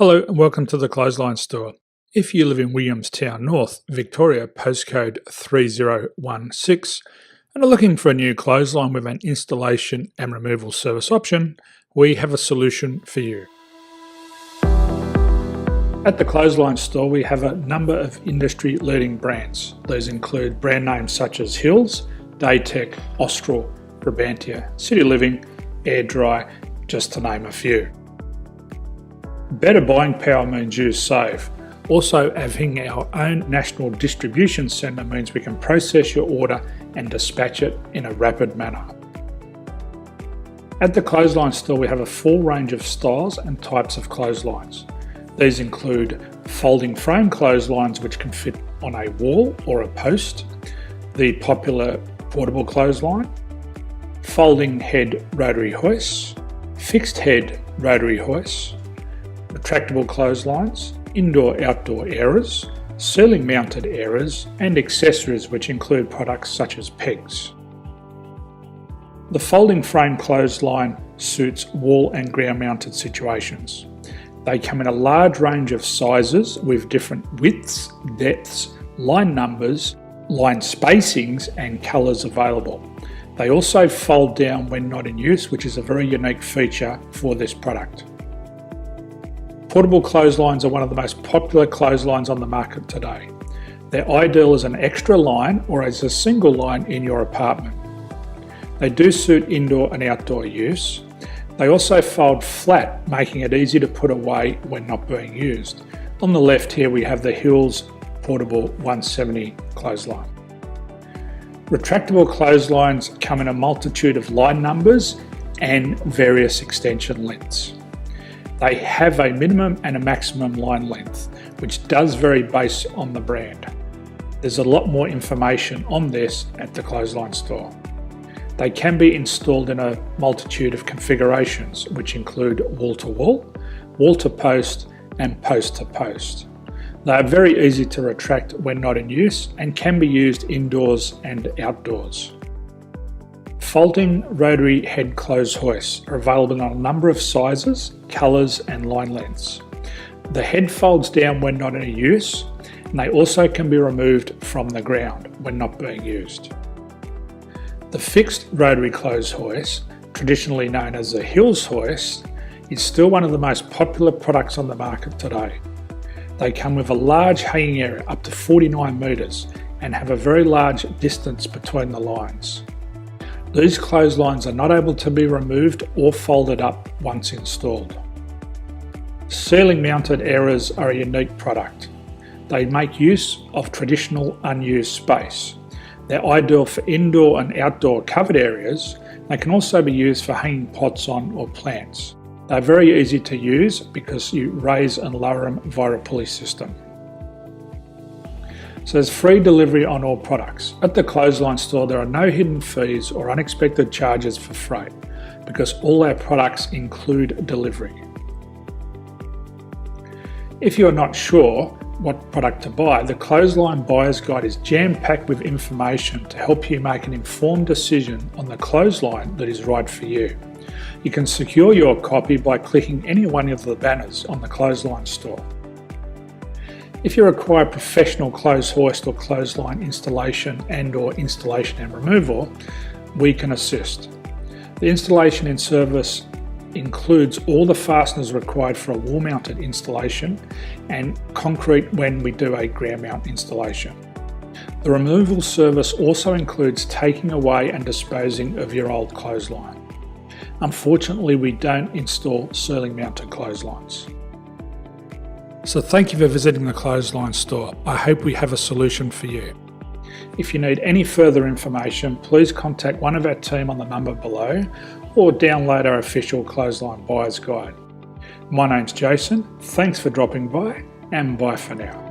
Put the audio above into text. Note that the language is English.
Hello and welcome to the Clothesline Store. If you live in Williamstown North, Victoria, postcode 3016, and are looking for a new clothesline with an installation and removal service option, we have a solution for you. At the Clothesline Store, we have a number of industry-leading brands. These include brand names such as Hills, Daytech, Austral, Brabantia, City Living, Air Dry, just to name a few. Better buying power means you save. Also, having our own national distribution centre means we can process your order and dispatch it in a rapid manner. At the Clothesline Store, we have a full range of styles and types of clotheslines. These include folding frame clotheslines which can fit on a wall or a post, the popular portable clothesline, folding head rotary hoists, fixed head rotary hoists, retractable clotheslines, indoor-outdoor airers, ceiling mounted airers, and accessories which include products such as pegs. The folding frame clothesline suits wall and ground mounted situations. They come in a large range of sizes with different widths, depths, line numbers, line spacings and colours available. They also fold down when not in use, which is a very unique feature for this product. Portable clotheslines are one of the most popular clotheslines on the market today. They're ideal as an extra line or as a single line in your apartment. They do suit indoor and outdoor use. They also fold flat, making it easy to put away when not being used. On the left here we have the Hills Portable 170 clothesline. Retractable clotheslines come in a multitude of line numbers and various extension lengths. They have a minimum and a maximum line length, which does vary based on the brand. There's a lot more information on this at the Clothesline Store. They can be installed in a multitude of configurations, which include wall-to-wall, wall-to-post, and post-to-post. They are very easy to retract when not in use and can be used indoors and outdoors. Folding rotary head clothes hoists are available in a number of sizes, colours and line lengths. The head folds down when not in use, and they also can be removed from the ground when not being used. The fixed rotary clothes hoist, traditionally known as the Hills hoist, is still one of the most popular products on the market today. They come with a large hanging area up to 49 metres and have a very large distance between the lines. These clotheslines are not able to be removed or folded up once installed. Ceiling mounted airers are a unique product. They make use of traditional unused space. They're ideal for indoor and outdoor covered areas. They can also be used for hanging pots on or plants. They're very easy to use because you raise and lower them via a pulley system. So there's free delivery on all products. At the Clothesline Store, there are no hidden fees or unexpected charges for freight because all our products include delivery. If you're not sure what product to buy, the Clothesline Buyer's Guide is jam-packed with information to help you make an informed decision on the clothesline that is right for you. You can secure your copy by clicking any one of the banners on the Clothesline Store. If you require professional clothes hoist or clothesline installation and/or installation and removal, we can assist. The installation and service includes all the fasteners required for a wall-mounted installation and concrete when we do a ground mount installation. The removal service also includes taking away and disposing of your old clothesline. Unfortunately, we don't install ceiling mounted clotheslines. So thank you for visiting the Clothesline Store. I hope we have a solution for you. If you need any further information, please contact one of our team on the number below or download our official Clothesline Buyer's Guide. My name's Jason, thanks for dropping by and bye for now.